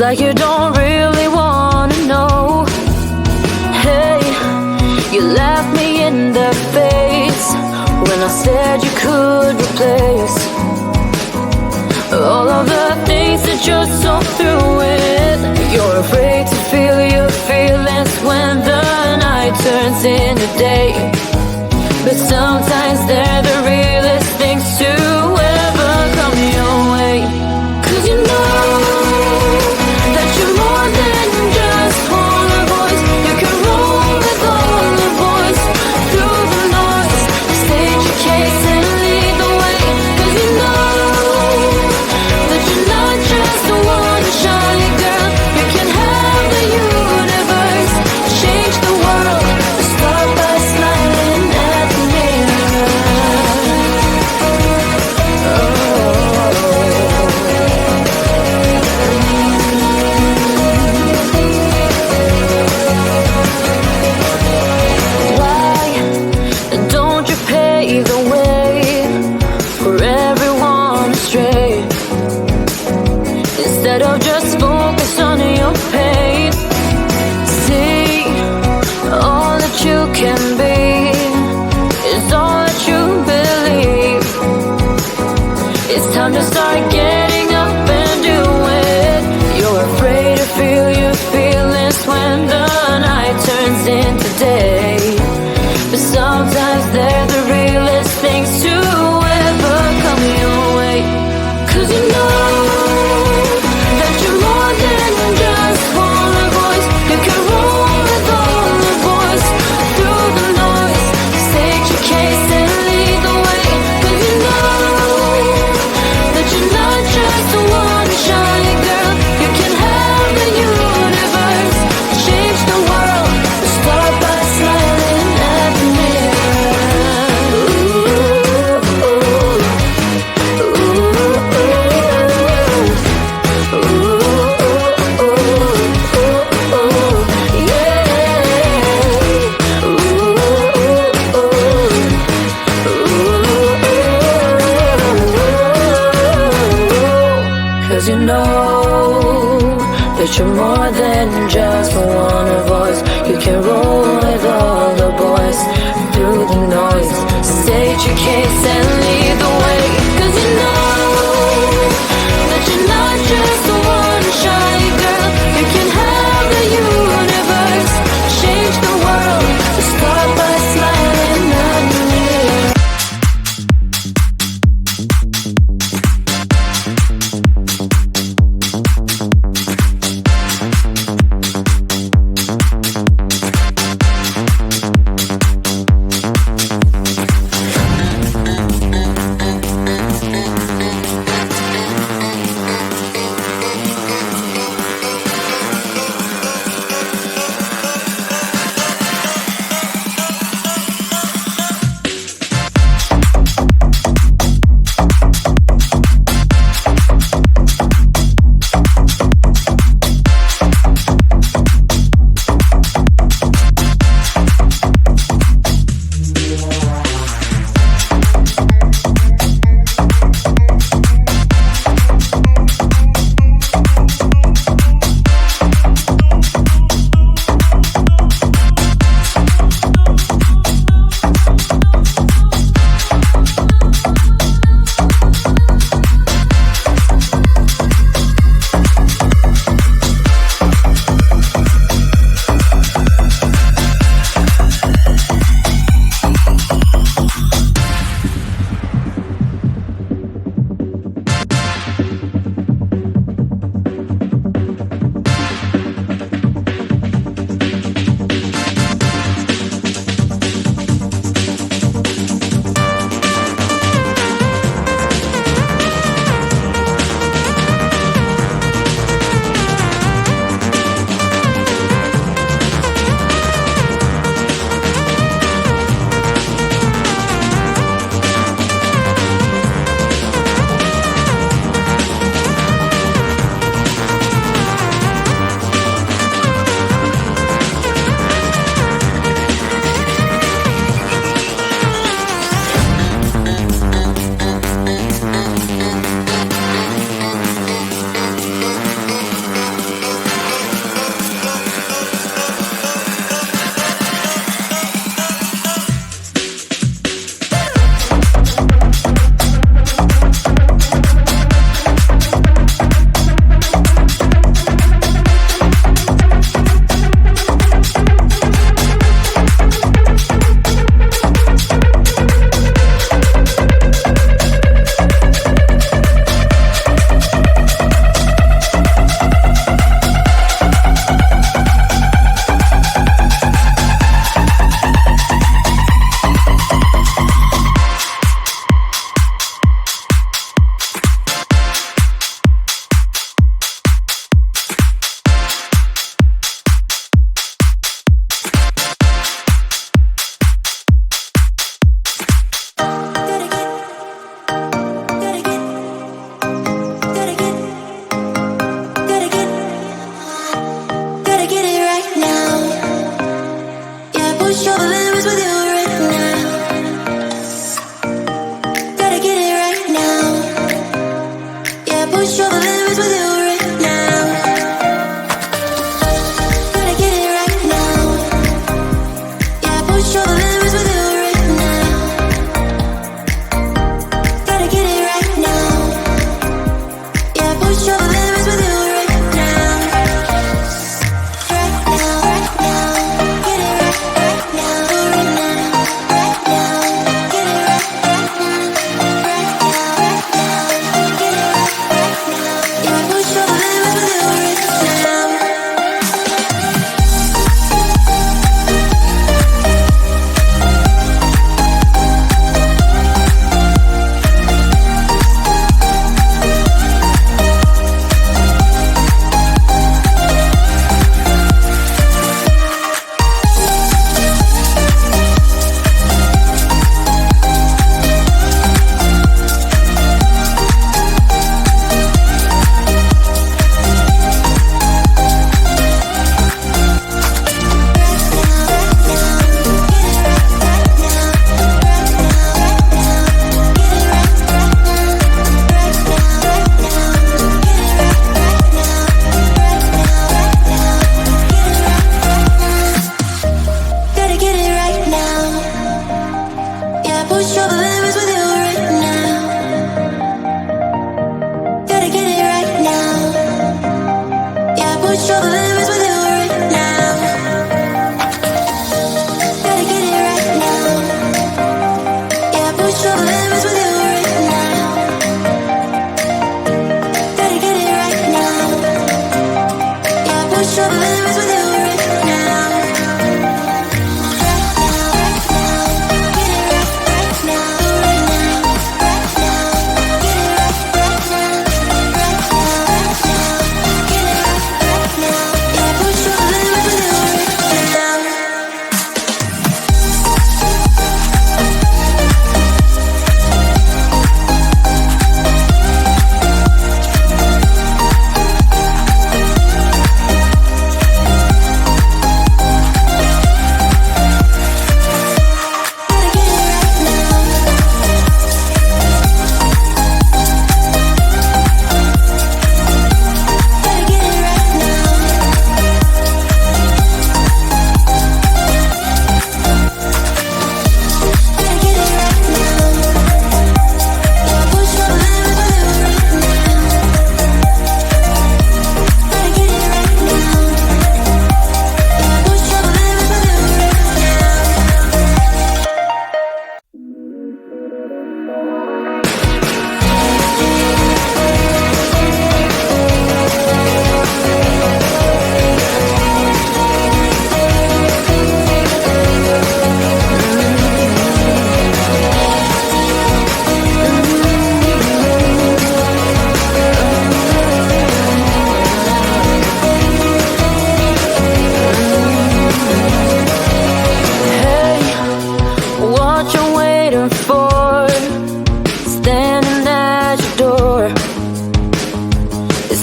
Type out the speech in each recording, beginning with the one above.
Like you don't really wanna know. Hey, you laughed me in the face when I said you could replace all of the things that you're so through with. You're afraid to feel your feelings when the night turns into day, but sometimes they're the realest things to ever come your way. 'Cause you know you're more than just one voice. You can roll with all the boys through the noise. State your case and lead the way. 'Cause you know that you're not just a one shy girl. You can have the universe, change the world. Start by smiling at the mirror. Instead of just focus on your pain, see all that you can be is all that you believe. It's time to start getting up and do it. You're afraid to feel your feelings when the night turns into day, but sometimes they're the realest things to ever come your way. 'Cause you know you're more than just one voice. You can roll with all the boys through the noise. State your case and lead the way. 'Cause you know that you're not just a one shy girl. You can have the universe, change the world. Start by smiling at me.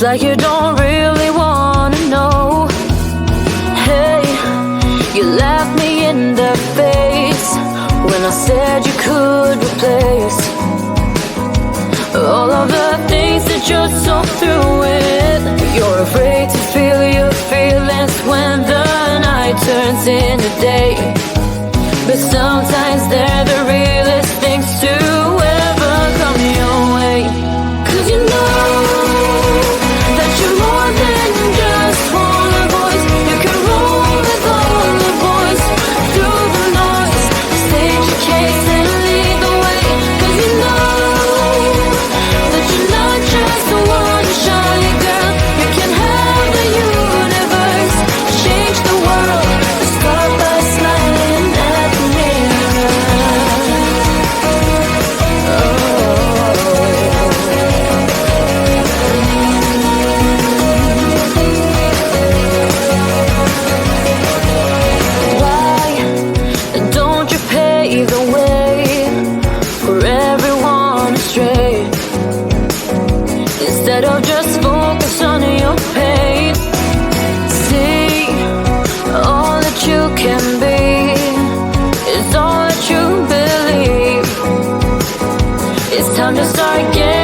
It's like you don't really wanna know. Hey, you laughed me in the face when I said you could replace all of the things that you're so through with. You're afraid to feel your feelings when the night turns into day, but sometimes they're the realest things to ever come your way. 'Cause you know that you're more than just one voice. You can roll with all the boys through the noise, stage your case and lead the way. 'Cause you know that you're not just the one shy girl. You can have the universe, change the world. Start by smiling at the mirror. Why don't you pave the way for everyone astray? Instead of just focus on your pain, see all that you can be is all that you believe. It's time to start getting